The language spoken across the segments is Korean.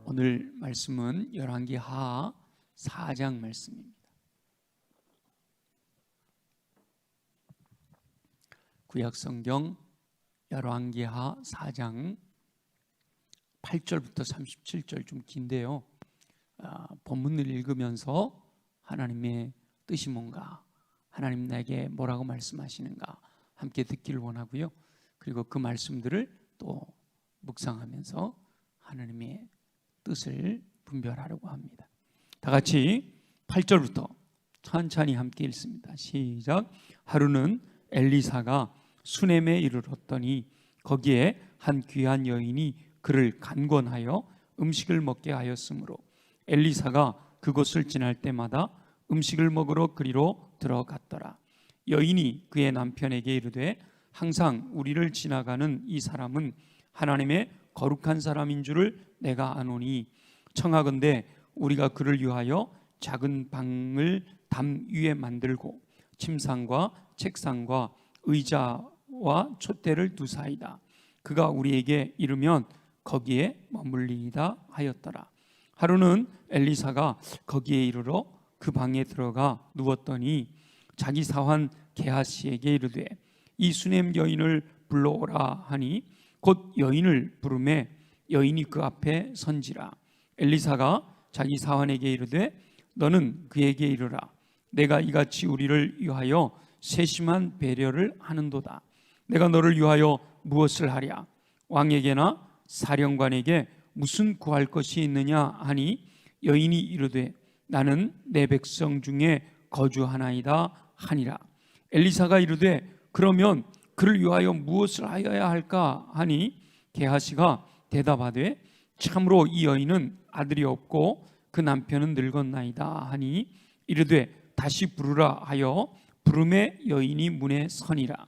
오늘 말씀은 열왕기하 4장 말씀입니다. 구약성경 열왕기하 4장 8절부터 37절 좀 긴데요. 본문을 읽으면서 하나님의 뜻이 뭔가, 하나님 나에게 뭐라고 말씀하시는가 함께 듣기를 원하고요. 그리고 그 말씀들을 또 묵상하면서 하나님의 뜻을 분별하려고 합니다. 다 같이 8절부터 천천히 함께 읽습니다. 시작. 하루는 엘리사가 수넴에 이르렀더니 거기에 한 귀한 여인이 그를 간권하여 음식을 먹게 하였으므로 엘리사가 그곳을 지날 때마다 음식을 먹으러 그리로 들어갔더라. 여인이 그의 남편에게 이르되 항상 우리를 지나가는 이 사람은 하나님의 거룩한 사람인 줄을 내가 아노니 청하건대 우리가 그를 위하여 작은 방을 담 위에 만들고 침상과 책상과 의자와 촛대를 두사이다. 그가 우리에게 이르면 거기에 머물리이다 하였더라. 하루는 엘리사가 거기에 이르러 그 방에 들어가 누웠더니 자기 사환 게하시에게 이르되 이 수넴 여인을 불러오라 하니 곧 여인을 부르매 여인이 그 앞에 선지라. 엘리사가 자기 사환에게 이르되 너는 그에게 이르라. 내가 이같이 우리를 위하여 세심한 배려를 하는도다. 내가 너를 위하여 무엇을 하랴? 왕에게나 사령관에게 무슨 구할 것이 있느냐 하니 여인이 이르되 나는 내 백성 중에 거주하나이다 하니라. 엘리사가 이르되 그러면 그를 위하여 무엇을 하여야 할까 하니 게하시가 대답하되 참으로 이 여인은 아들이 없고 그 남편은 늙었나이다 하니 이르되 다시 부르라 하여 부름에 여인이 문에 서니라.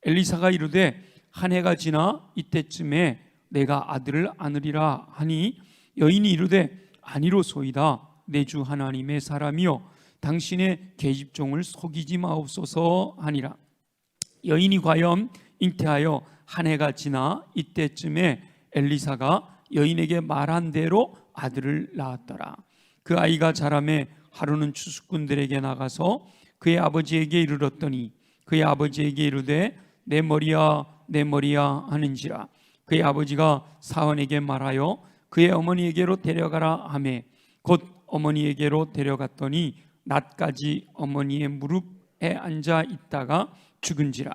엘리사가 이르되 한 해가 지나 이때쯤에 내가 아들을 안으리라 하니 여인이 이르되 아니로소이다. 내 주 하나님의 사람이여 당신의 계집종을 속이지 마옵소서 하니라. 여인이 과연 잉태하여 한 해가 지나 이때쯤에 엘리사가 여인에게 말한 대로 아들을 낳았더라. 그 아이가 자라매 하루는 추수꾼들에게 나가서 그의 아버지에게 이르렀더니 그의 아버지에게 이르되 내 머리야 내 머리야 하는지라. 그의 아버지가 사환에게 말하여 그의 어머니에게로 데려가라 하매 곧 어머니에게로 데려갔더니 낮까지 어머니의 무릎에 앉아 있다가 죽은지라.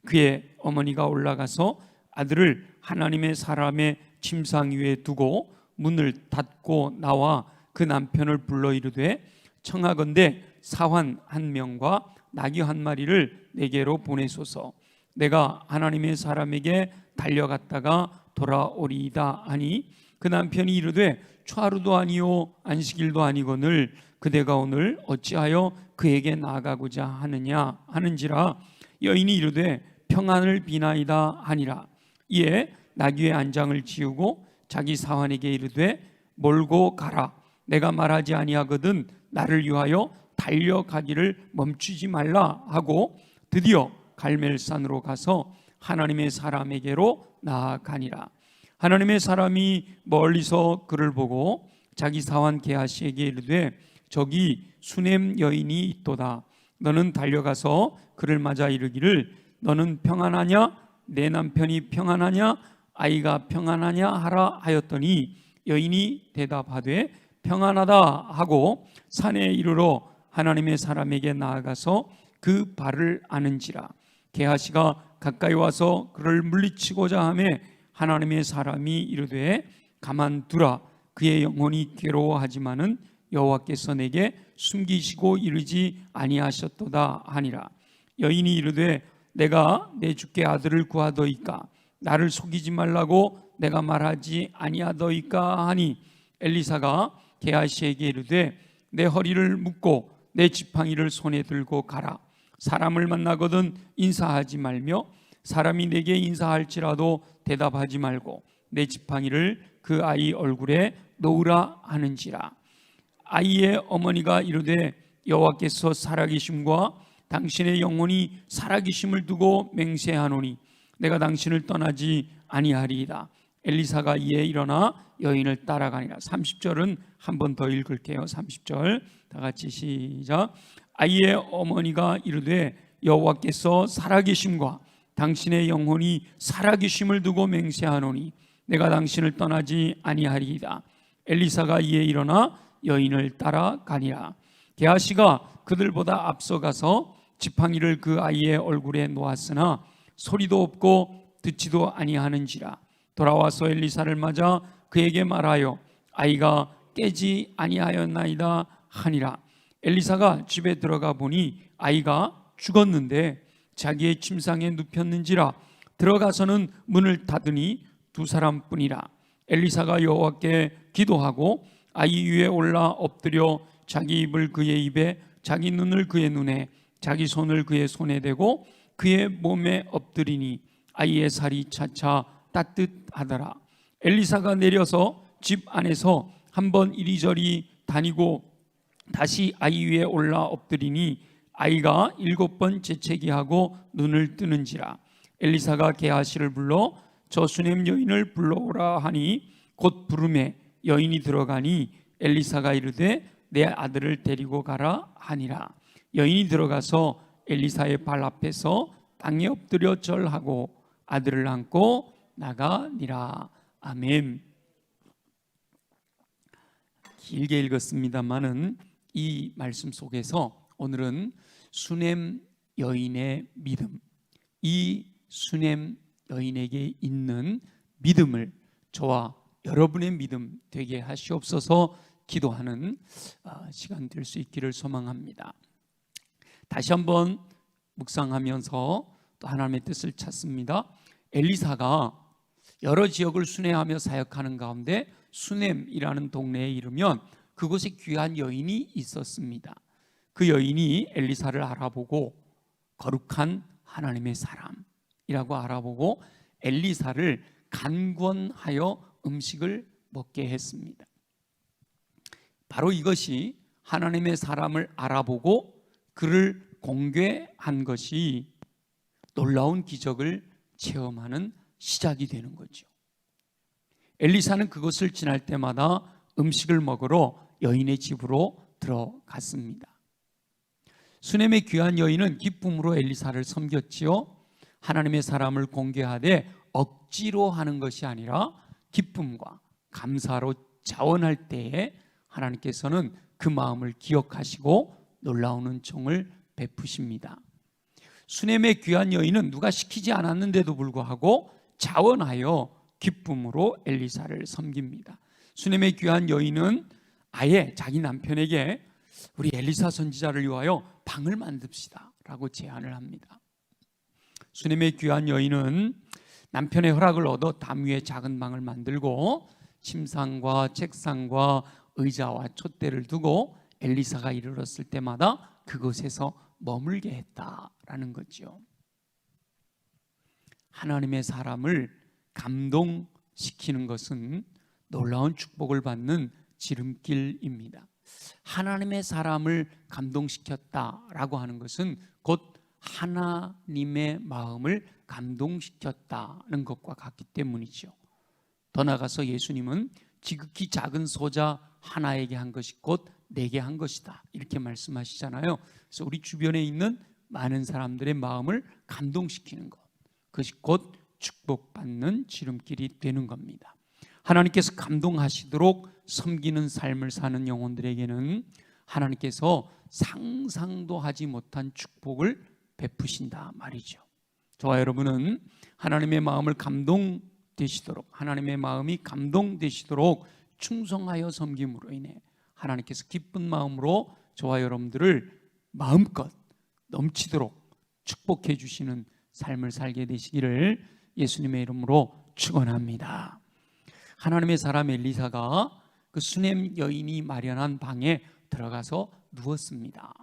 그의 어머니가 올라가서 아들을 하나님의 사람의 침상 위에 두고 문을 닫고 나와 그 남편을 불러 이르되 청하건대 사환 한 명과 나귀 한 마리를 내게로 보내소서. 내가 하나님의 사람에게 달려갔다가 돌아오리이다 하니 그 남편이 이르되 초하루도 아니요 안식일도 아니거늘 그대가 오늘 어찌하여 그에게 나아가고자 하느냐 하는지라. 여인이 이르되 평안을 비나이다 하니라. 이에 나귀의 안장을 지우고 자기 사환에게 이르되 몰고 가라. 내가 말하지 아니하거든 나를 위하여 달려가기를 멈추지 말라 하고 드디어 갈멜산으로 가서 하나님의 사람에게로 나아가니라. 하나님의 사람이 멀리서 그를 보고 자기 사환 게하시에게 이르되 저기 수넴 여인이 있도다. 너는 달려가서 그를 맞아 이르기를 너는 평안하냐? 내 남편이 평안하냐? 아이가 평안하냐? 하라 하였더니 여인이 대답하되 평안하다 하고 산에 이르러 하나님의 사람에게 나아가서 그 발을 아는지라. 게하시가 가까이 와서 그를 물리치고자 하매 하나님의 사람이 이르되 가만두라. 그의 영혼이 괴로워하지만은 여호와께서 내게 숨기시고 이르지 아니하셨도다 하니라. 여인이 이르되 내가 내 주께 아들을 구하더이까 나를 속이지 말라고 내가 말하지 아니하더이까 하니 엘리사가 게하시에게 이르되 내 허리를 묶고 내 지팡이를 손에 들고 가라. 사람을 만나거든 인사하지 말며 사람이 내게 인사할지라도 대답하지 말고 내 지팡이를 그 아이 얼굴에 놓으라 하는지라. 아이의 어머니가 이르되 여호와께서 살아계심과 당신의 영혼이 살아계심을 두고 맹세하노니 내가 당신을 떠나지 아니하리이다. 엘리사가 이에 일어나 여인을 따라가니라. 30절은 한 번 더 읽을게요. 30절 다 같이 시작. 아이의 어머니가 이르되 여호와께서 살아계심과 당신의 영혼이 살아계심을 두고 맹세하노니 내가 당신을 떠나지 아니하리이다. 엘리사가 이에 일어나 여인을 따라가니라. 게하시가 그들보다 앞서가서 지팡이를 그 아이의 얼굴에 놓았으나 소리도 없고 듣지도 아니하는지라. 돌아와서 엘리사를 맞아 그에게 말하여 아이가 깨지 아니하였나이다 하니라. 엘리사가 집에 들어가 보니 아이가 죽었는데 자기의 침상에 눕혔는지라. 들어가서는 문을 닫으니 두 사람뿐이라. 엘리사가 여호와께 기도하고 아이 위에 올라 엎드려 자기 입을 그의 입에, 자기 눈을 그의 눈에, 자기 손을 그의 손에 대고 그의 몸에 엎드리니 아이의 살이 차차 따뜻하더라. 엘리사가 내려서 집 안에서 한번 이리저리 다니고 다시 아이 위에 올라 엎드리니 아이가 7번 재채기하고 눈을 뜨는지라. 엘리사가 게하시를 불러 저 수넴 여인을 불러오라 하니 곧 부르매 여인이 들어가니 엘리사가 이르되 내 아들을 데리고 가라 하니라. 여인이 들어가서 엘리사의 발 앞에서 땅에 엎드려 절하고 아들을 안고 나가니라. 아멘. 길게 읽었습니다마는 이 말씀 속에서 오늘은 수넴 여인의 믿음, 이 수넴 여인에게 있는 믿음을 저와 여러분의 믿음 되게 하시옵소서 기도하는 시간 될 수 있기를 소망합니다. 다시 한번 묵상하면서 또 하나님의 뜻을 찾습니다. 엘리사가 여러 지역을 순회하며 사역하는 가운데 수넴이라는 동네에 이르면 그곳에 귀한 여인이 있었습니다. 그 여인이 엘리사를 알아보고 거룩한 하나님의 사람이라고 알아보고 엘리사를 간권하여 음식을 먹게 했습니다. 바로 이것이 하나님의 사람을 알아보고 그를 공개한 것이 놀라운 기적을 체험하는 시작이 되는 거죠. 엘리사는 그것을 지날 때마다 음식을 먹으러 여인의 집으로 들어갔습니다. 수넴의 귀한 여인은 기쁨으로 엘리사를 섬겼지요. 하나님의 사람을 공개하되 억지로 하는 것이 아니라 기쁨과 감사로 자원할 때에 하나님께서는 그 마음을 기억하시고 놀라운 은총을 베푸십니다. 수넴의 귀한 여인은 누가 시키지 않았는데도 불구하고 자원하여 기쁨으로 엘리사를 섬깁니다. 수넴의 귀한 여인은 아예 자기 남편에게 우리 엘리사 선지자를 위하여 방을 만듭시다 라고 제안을 합니다. 수넴의 귀한 여인은 남편의 허락을 얻어 담 위에 작은 방을 만들고 침상과 책상과 의자와 촛대를 두고 엘리사가 이르렀을 때마다 그곳에서 머물게 했다라는 거죠. 하나님의 사람을 감동시키는 것은 놀라운 축복을 받는 지름길입니다. 하나님의 사람을 감동시켰다라고 하는 것은 곧 하나님의 마음을 감동시켰다는 것과 같기 때문이죠. 더 나아가서 예수님은 지극히 작은 소자 하나에게 한 것이 곧 내게 한 것이다 이렇게 말씀하시잖아요. 그래서 우리 주변에 있는 많은 사람들의 마음을 감동시키는 것, 그것이 곧 축복받는 지름길이 되는 겁니다. 하나님께서 감동하시도록 섬기는 삶을 사는 영혼들에게는 하나님께서 상상도 하지 못한 축복을 베푸신다 말이죠. 저와 여러분은 하나님의 마음을 감동되시도록, 하나님의 마음이 감동되시도록 충성하여 섬김으로 인해 하나님께서 기쁜 마음으로 저와 여러분들을 마음껏 넘치도록 축복해 주시는 삶을 살게 되시기를 예수님의 이름으로 축원합니다. 하나님의 사람 엘리사가 그 수넴 여인이 마련한 방에 들어가서 누웠습니다.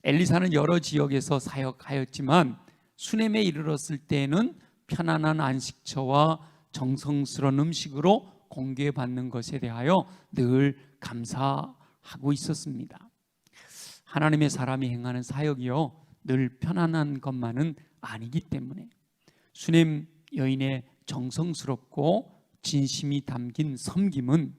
엘리사는 여러 지역에서 사역하였지만 수넴에 이르렀을 때에는 편안한 안식처와 정성스러운 음식으로 공개받는 것에 대하여 늘 감사하고 있었습니다. 하나님의 사람이 행하는 사역이요 늘 편안한 것만은 아니기 때문에 수넴 여인의 정성스럽고 진심이 담긴 섬김은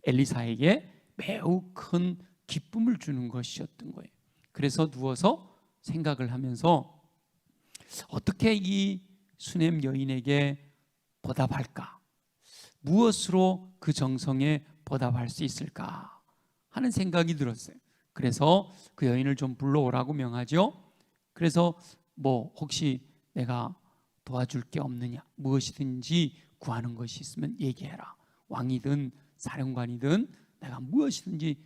엘리사에게 매우 큰 기쁨을 주는 것이었던 거예요. 그래서 누워서 생각을 하면서 어떻게 이 수넴 여인에게 보답할까? 무엇으로 그 정성에 보답할 수 있을까? 하는 생각이 들었어요. 그래서 그 여인을 좀 불러오라고 명하죠. 그래서 혹시 내가 도와줄 게 없느냐, 무엇이든지 구하는 것이 있으면 얘기해라. 왕이든 사령관이든 내가 무엇이든지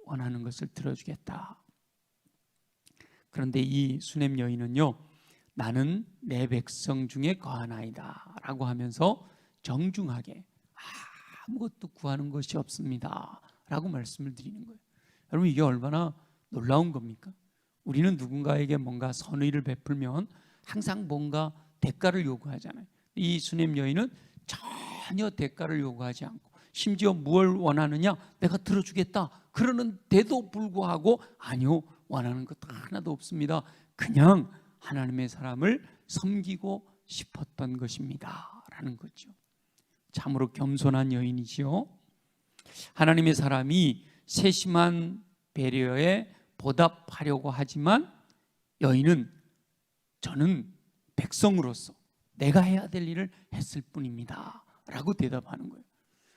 원하는 것을 들어주겠다. 그런데 이 수넴 여인은요, 나는 내 백성 중에 거하나이다 라고 하면서 정중하게 아무것도 구하는 것이 없습니다 라고 말씀을 드리는 거예요. 여러분, 이게 얼마나 놀라운 겁니까? 우리는 누군가에게 뭔가 선의를 베풀면 항상 뭔가 대가를 요구하잖아요. 이 수넴 여인은 전혀 대가를 요구하지 않고, 심지어 뭘 원하느냐, 내가 들어주겠다 그러는데도 불구하고 아니요, 원하는 것 하나도 없습니다. 그냥 하나님의 사람을 섬기고 싶었던 것입니다 라는 거죠. 참으로 겸손한 여인이지요. 하나님의 사람이 세심한 배려에 보답하려고 하지만 여인은 저는 백성으로서 내가 해야 될 일을 했을 뿐입니다 라고 대답하는 거예요.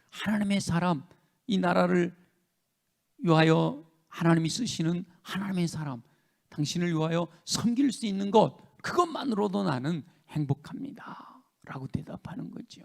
하나님의 사람, 이 나라를 위하여 하나님이 쓰시는 하나님의 사람, 당신을 위하여 섬길 수 있는 것, 그것만으로도 나는 행복합니다 라고 대답하는 거죠.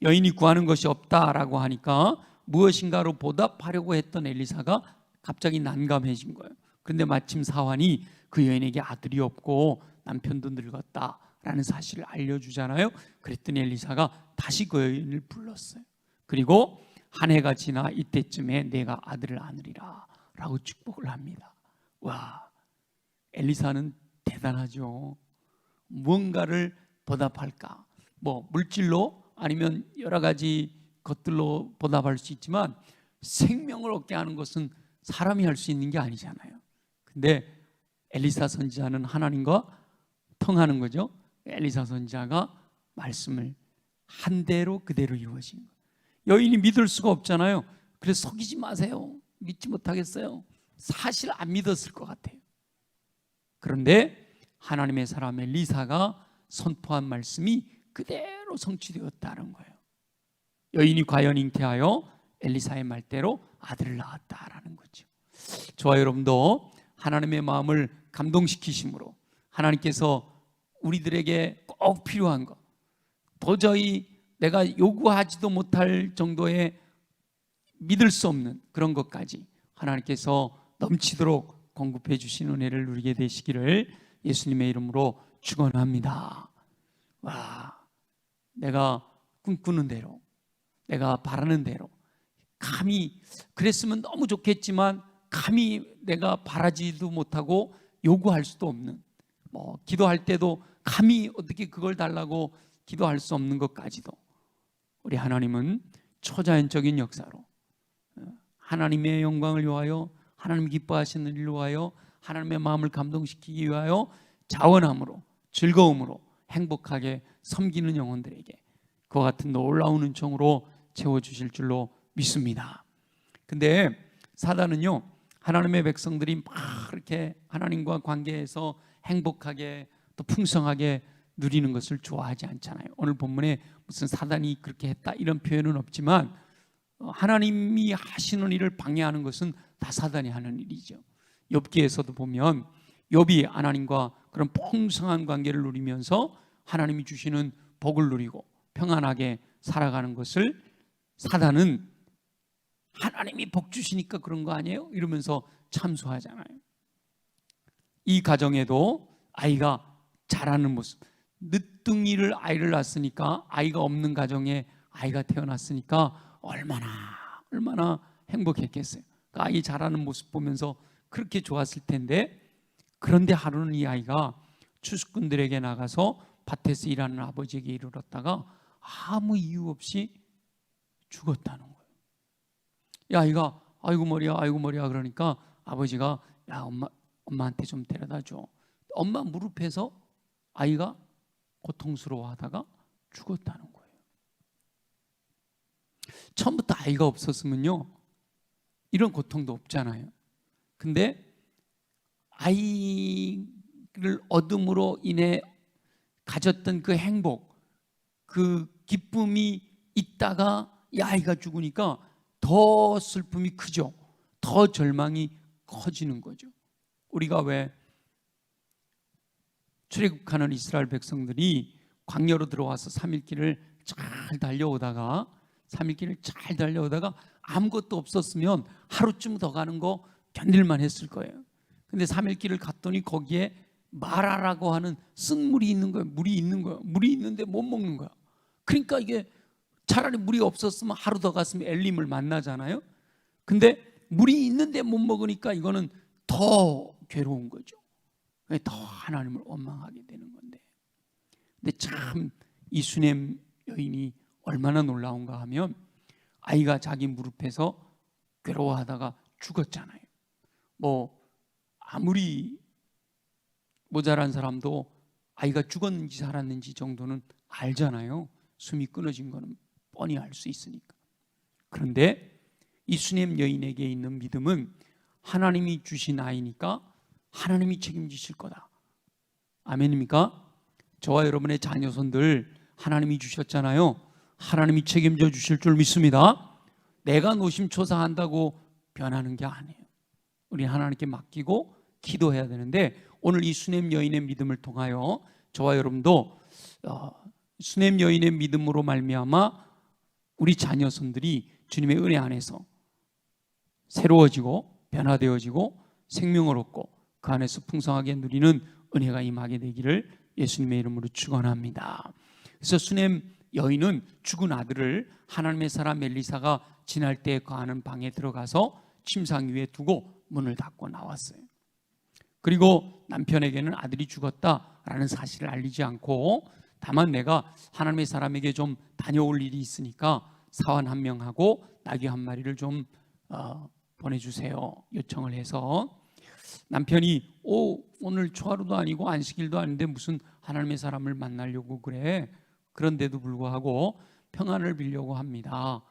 여인이 구하는 것이 없다라고 하니까 무엇인가로 보답하려고 했던 엘리사가 갑자기 난감해진 거예요. 그런데 마침 사환이 그 여인에게 아들이 없고 남편도 늙었다라는 사실을 알려주잖아요. 그랬더니 엘리사가 다시 그 여인을 불렀어요. 그리고 한 해가 지나 이때쯤에 내가 아들을 안으리라 라고 축복을 합니다. 와, 엘리사는 대단하죠. 무언가를 보답할까? 물질로 아니면 여러 가지 것들로 보답할 수 있지만 생명을 얻게 하는 것은 사람이 할 수 있는 게 아니잖아요. 근데 엘리사 선지자는 하나님과 통하는 거죠. 엘리사 선지자가 말씀을 한 대로 그대로 이루어진 거예요. 여인이 믿을 수가 없잖아요. 그래서 속이지 마세요. 믿지 못하겠어요. 사실 안 믿었을 것 같아요. 그런데 하나님의 사람 엘리사가 선포한 말씀이 그대로 성취되었다는 거예요. 여인이 과연 잉태하여 엘리사의 말대로 아들을 낳았다라는 거죠. 저와 여러분도 하나님의 마음을 감동시키심으로 하나님께서 우리들에게 꼭 필요한 것, 도저히 내가 요구하지도 못할 정도의 믿을 수 없는 그런 것까지 하나님께서 넘치도록 공급해 주신 은혜를 누리게 되시기를 예수님의 이름으로 축원합니다. 와, 내가 꿈꾸는 대로, 내가 바라는 대로, 감히 그랬으면 너무 좋겠지만 감히 내가 바라지도 못하고 요구할 수도 없는, 기도할 때도 감히 어떻게 그걸 달라고 기도할 수 없는 것까지도 우리 하나님은 초자연적인 역사로 하나님의 영광을 위하여, 하나님 기뻐하시는 일을 위하여, 하나님의 마음을 감동시키기 위하여 자원함으로, 즐거움으로 행복하게 섬기는 영혼들에게 그와 같은 놀라운 은총으로 채워주실 줄로 믿습니다. 근데 사단은요, 하나님의 백성들이 막 이렇게 하나님과 관계에서 행복하게 또 풍성하게 누리는 것을 좋아하지 않잖아요. 오늘 본문에 무슨 사단이 그렇게 했다 이런 표현은 없지만 하나님이 하시는 일을 방해하는 것은 다 사단이 하는 일이죠. 욥기에서도 보면 욥이 하나님과 그런 풍성한 관계를 누리면서 하나님이 주시는 복을 누리고 평안하게 살아가는 것을 사단은 하나님이 복 주시니까 그런 거 아니에요? 이러면서 참소하잖아요. 이 가정에도 아이가 자라는 모습, 늦둥이를 아이를 낳았으니까, 아이가 없는 가정에 아이가 태어났으니까 얼마나 행복했겠어요. 그 아이 자라는 모습 보면서 그렇게 좋았을 텐데, 그런데 하루는 이 아이가 추수꾼들에게 나가서 밭에서 일하는 아버지에게 이르렀다가 아무 이유 없이 죽었다는 거예요. 이 아이가 아이고 머리야 그러니까 아버지가 야 엄마한테 좀 데려다 줘. 엄마 무릎에서 아이가 고통스러워하다가 죽었다는 거예요. 처음부터 아이가 없었으면요, 이런 고통도 없잖아요. 근데 아이를 얻음으로 인해 가졌던 그 행복, 그 기쁨이 있다가 이 아이가 죽으니까 더 슬픔이 크죠. 더 절망이 커지는 거죠. 우리가 왜 출애굽하는 이스라엘 백성들이 광야로 들어와서 3일 길을 잘 달려오다가 아무것도 없었으면 하루쯤 더 가는 거 견딜만 했을 거예요. 근데 3일 길을 갔더니 거기에 마라라고 하는 쓴물이 있는 거예요. 물이 있는 거예요. 물이 있는데 못 먹는 거야. 그러니까 이게 차라리 물이 없었으면 하루 더 갔으면 엘림을 만나잖아요. 근데 물이 있는데 못 먹으니까 이거는 더 괴로운 거죠. 더 하나님을 원망하게 되는 건데, 근데 참 이 수넴 여인이 얼마나 놀라운가 하면 아이가 자기 무릎에서 괴로워하다가 죽었잖아요. 뭐 아무리 모자란 사람도 아이가 죽었는지 살았는지 정도는 알잖아요. 숨이 끊어진 거는 뻔히 알 수 있으니까. 그런데 이 수넴 여인에게 있는 믿음은 하나님이 주신 아이니까 하나님이 책임지실 거다. 아멘입니까? 저와 여러분의 자녀손들 하나님이 주셨잖아요. 하나님이 책임져 주실 줄 믿습니다. 내가 노심초사한다고 변하는 게 아니에요. 우리 하나님께 맡기고 기도해야 되는데, 오늘 이 수넴 여인의 믿음을 통하여 저와 여러분도 수넴 여인의 믿음으로 말미암아 우리 자녀손들이 주님의 은혜 안에서 새로워지고 변화되어지고 생명을 얻고 그 안에서 풍성하게 누리는 은혜가 임하게 되기를 예수님의 이름으로 축원합니다. 그래서 수넴 여인은 죽은 아들을 하나님의 사람 엘리사가 지날 때 거하는 방에 들어가서 침상 위에 두고 문을 닫고 나왔어요. 그리고 남편에게는 아들이 죽었다라는 사실을 알리지 않고, 다만 내가 하나님의 사람에게 좀 다녀올 일이 있으니까 사환 한 명하고 나귀 한 마리를 좀 보내주세요 요청을 해서, 남편이 오늘 초하루도 아니고 안식일도 아닌데 무슨 하나님의 사람을 만나려고 그래, 그런데도 불구하고 평안을 빌려고 합니다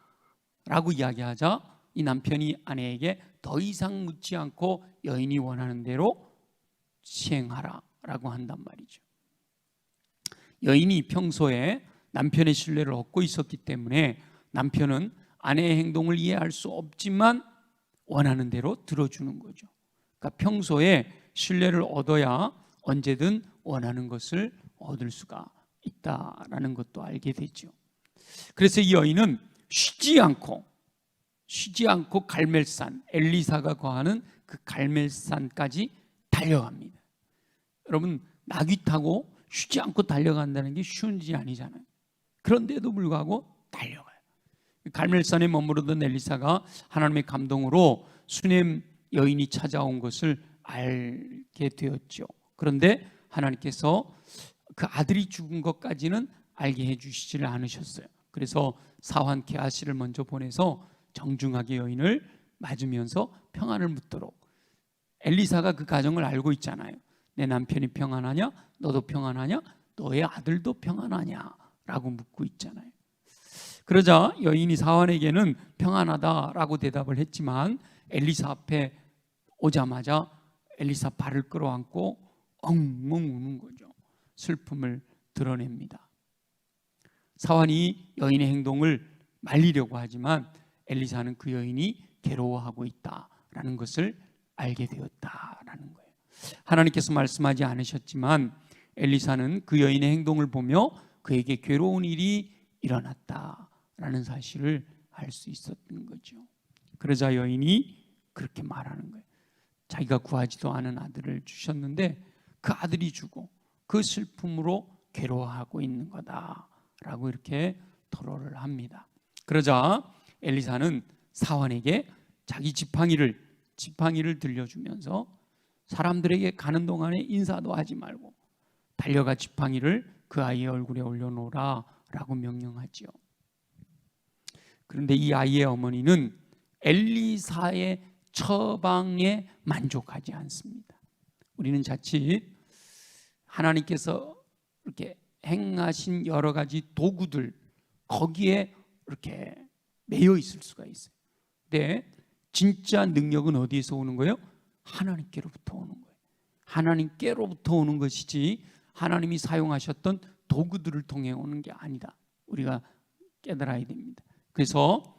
라고 이야기하자 이 남편이 아내에게 더 이상 묻지 않고 여인이 원하는 대로 시행하라 라고 한단 말이죠. 여인이 평소에 남편의 신뢰를 얻고 있었기 때문에 남편은 아내의 행동을 이해할 수 없지만 원하는 대로 들어주는 거죠. 그러니까 평소에 신뢰를 얻어야 언제든 원하는 것을 얻을 수가 있다라는 것도 알게 되죠. 그래서 이 여인은 쉬지 않고 갈멜산, 엘리사가 거하는 그 갈멜산까지 달려갑니다. 여러분, 나귀 타고 쉬지 않고 달려간다는 게 쉬운 일이 아니잖아요. 그런데도 불구하고 달려가요. 갈멜산에 머무르던 엘리사가 하나님의 감동으로 수넴 여인이 찾아온 것을 알게 되었죠. 그런데 하나님께서 그 아들이 죽은 것까지는 알게 해주시지를 않으셨어요. 그래서 사환 게하시를 먼저 보내서 정중하게 여인을 맞으면서 평안을 묻도록, 엘리사가 그 가정을 알고 있잖아요. 내 남편이 평안하냐? 너도 평안하냐? 너의 아들도 평안하냐? 라고 묻고 있잖아요. 그러자 여인이 사환에게는 평안하다라고 대답을 했지만 엘리사 앞에 오자마자 엘리사 발을 끌어안고 엉엉 우는 거죠. 슬픔을 드러냅니다. 사환이 여인의 행동을 말리려고 하지만 엘리사는 그 여인이 괴로워하고 있다라는 것을 알게 되었다라는 거예요. 하나님께서 말씀하지 않으셨지만 엘리사는 그 여인의 행동을 보며 그에게 괴로운 일이 일어났다라는 사실을 알 수 있었던 거죠. 그러자 여인이 그렇게 말하는 거예요. 자기가 구하지도 않은 아들을 주셨는데 그 아들이 죽고 그 슬픔으로 괴로워하고 있는 거다라고 이렇게 토로를 합니다. 그러자 엘리사는 사환에게 자기 지팡이를 들려주면서 사람들에게 가는 동안에 인사도 하지 말고 달려가 지팡이를 그 아이의 얼굴에 올려놓으라 라고 명령하지요. 그런데 이 아이의 어머니는 엘리사의 처방에 만족하지 않습니다. 우리는 자칫 하나님께서 이렇게 행하신 여러 가지 도구들 거기에 이렇게 매여 있을 수가 있어요. 근데 진짜 능력은 어디에서 오는 거예요? 하나님께로부터 오는 거예요. 하나님께로부터 오는 것이지 하나님이 사용하셨던 도구들을 통해 오는 게 아니다. 우리가 깨달아야 됩니다. 그래서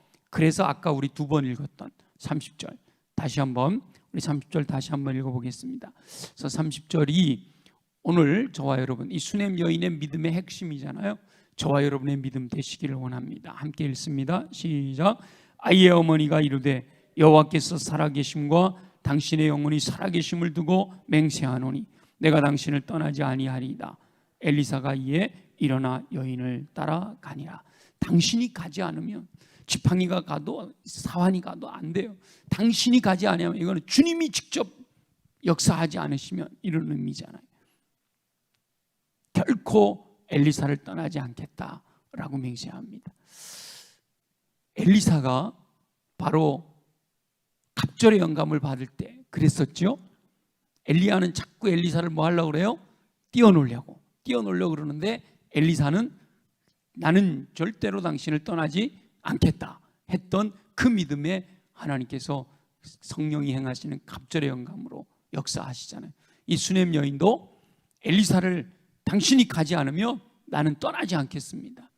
아까 우리 두 번 읽었던 30절 다시 한번 우리 30절 다시 한번 읽어보겠습니다. 그래서 30절이 오늘 저와 여러분 이 수넴 여인의 믿음의 핵심이잖아요. 저와 여러분의 믿음 되시기를 원합니다. 함께 읽습니다. 시작. 아이의 어머니가 이르되 여호와께서 살아계심과 당신의 영혼이 살아계심을 두고 맹세하노니 내가 당신을 떠나지 아니하리이다. 엘리사가 이에 일어나 여인을 따라가니라. 당신이 가지 않으면 지팡이가 가도 사환이 가도 안 돼요. 당신이 가지 않으면 이거는 주님이 직접 역사하지 않으시면 이런 의미잖아요. 결코 엘리사를 떠나지 않겠다라고 맹세합니다. 엘리사가 바로 갑절의 영감을 받을 때 그랬었죠. 엘리야는 자꾸 엘리사를 뭐 하려고 그래요? 띄워놓으려고 그러는데 엘리사는 나는 절대로 당신을 떠나지 않겠다 했던 그 믿음에 하나님께서 성령이 행하시는 갑절의 영감으로 역사하시잖아요. 이 수넴 여인도 엘리사를 당신이 가지 않으면 나는 떠나지 않겠습니다.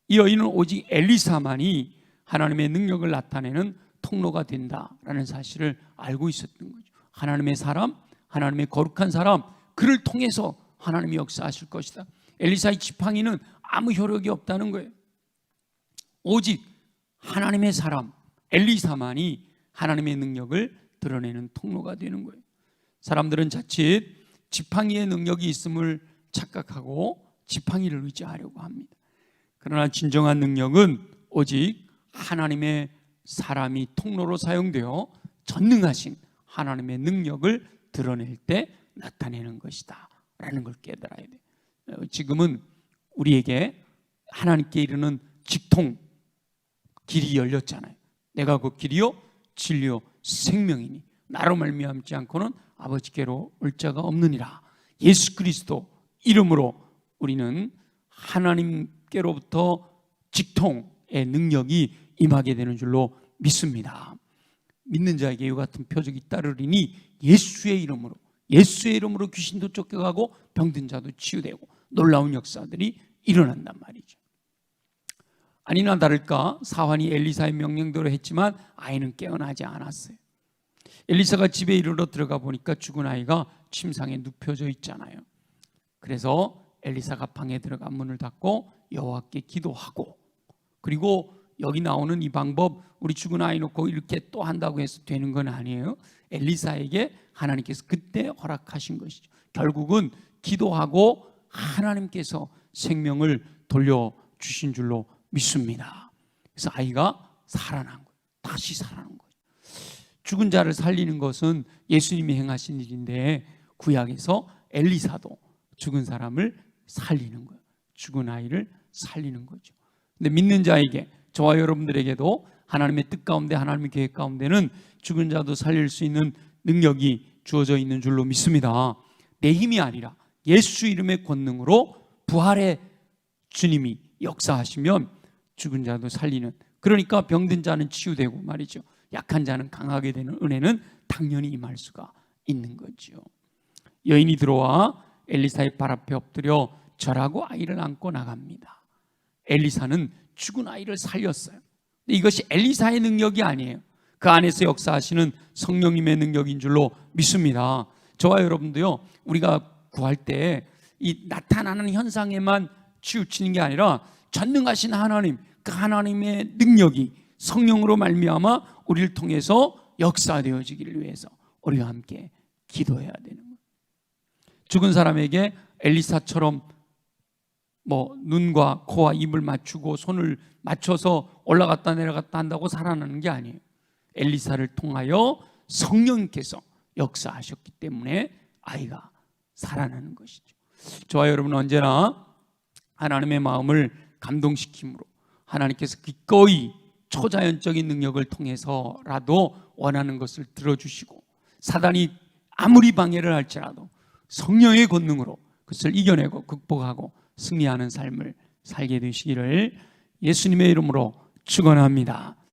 이 여인은 오직 엘리사만이 하나님의 능력을 나타내는 통로가 된다라는 사실을 알고 있었던 거죠. 하나님의 사람, 하나님의 거룩한 사람, 그를 통해서 하나님이 역사하실 것이다. 엘리사의 지팡이는 아무 효력이 없다는 거예요. 오직 하나님의 사람 엘리사만이 하나님의 능력을 드러내는 통로가 되는 거예요. 사람들은 자칫 지팡이의 능력이 있음을 착각하고 지팡이를 의지하려고 합니다. 그러나 진정한 능력은 오직 하나님의 사람이 통로로 사용되어 전능하신 하나님의 능력을 드러낼 때 나타내는 것이다 라는 걸 깨달아야 돼요. 지금은 우리에게 하나님께 이르는 직통 길이 열렸잖아요. 내가 그 길이요 진리요 생명이니 나로 말미암지 않고는 아버지께로 올 자가 없느니라. 예수 그리스도 이름으로 우리는 하나님께로부터 직통의 능력이 임하게 되는 줄로 믿습니다. 믿는 자에게 이와 같은 표적이 따르리니 예수의 이름으로 귀신도 쫓겨가고 병든 자도 치유되고 놀라운 역사들이 일어난단 말이죠. 아니나 다를까 사환이 엘리사의 명령대로 했지만 아이는 깨어나지 않았어요. 엘리사가 집에 이르러 들어가 보니까 죽은 아이가 침상에 눕혀져 있잖아요. 그래서 엘리사가 방에 들어가 문을 닫고 여호와께 기도하고, 그리고 여기 나오는 이 방법 우리 죽은 아이 놓고 이렇게 또 한다고 해서 되는 건 아니에요. 엘리사에게 하나님께서 그때 허락하신 것이죠. 결국은 기도하고 하나님께서 생명을 돌려주신 줄로 믿습니다. 그래서 아이가 살아난 거예요. 다시 살아난 거예요. 죽은 자를 살리는 것은 예수님이 행하신 일인데 구약에서 엘리사도 죽은 사람을 살리는 거예요. 죽은 아이를 살리는 거죠. 근데 믿는 자에게, 저와 여러분들에게도 하나님의 뜻 가운데, 하나님의 계획 가운데는 죽은 자도 살릴 수 있는 능력이 주어져 있는 줄로 믿습니다. 내 힘이 아니라 예수 이름의 권능으로 부활의 주님이 역사하시면 죽은 자도 살리는, 그러니까 병든 자는 치유되고 말이죠, 약한 자는 강하게 되는 은혜는 당연히 임할 수가 있는 거죠. 여인이 들어와 엘리사의 발 앞에 엎드려 절하고 아이를 안고 나갑니다. 엘리사는 죽은 아이를 살렸어요. 근데 이것이 엘리사의 능력이 아니에요. 그 안에서 역사하시는 성령님의 능력인 줄로 믿습니다. 저와 여러분도요, 우리가 구할 때 이 나타나는 현상에만 치우치는 게 아니라 전능하신 하나님, 그 하나님의 능력이 성령으로 말미암아 우리를 통해서 역사되어지기를 위해서 우리가 함께 기도해야 되는 거예요. 죽은 사람에게 엘리사처럼 뭐 눈과 코와 입을 맞추고 손을 맞춰서 올라갔다 내려갔다 한다고 살아나는 게 아니에요. 엘리사를 통하여 성령께서 역사하셨기 때문에 아이가 살아나는 것이죠. 저와 여러분은 언제나 하나님의 마음을 감동시킴으로 하나님께서 기꺼이 초자연적인 능력을 통해서라도 원하는 것을 들어주시고, 사단이 아무리 방해를 할지라도 성령의 권능으로 그것을 이겨내고 극복하고 승리하는 삶을 살게 되시기를 예수님의 이름으로 축원합니다.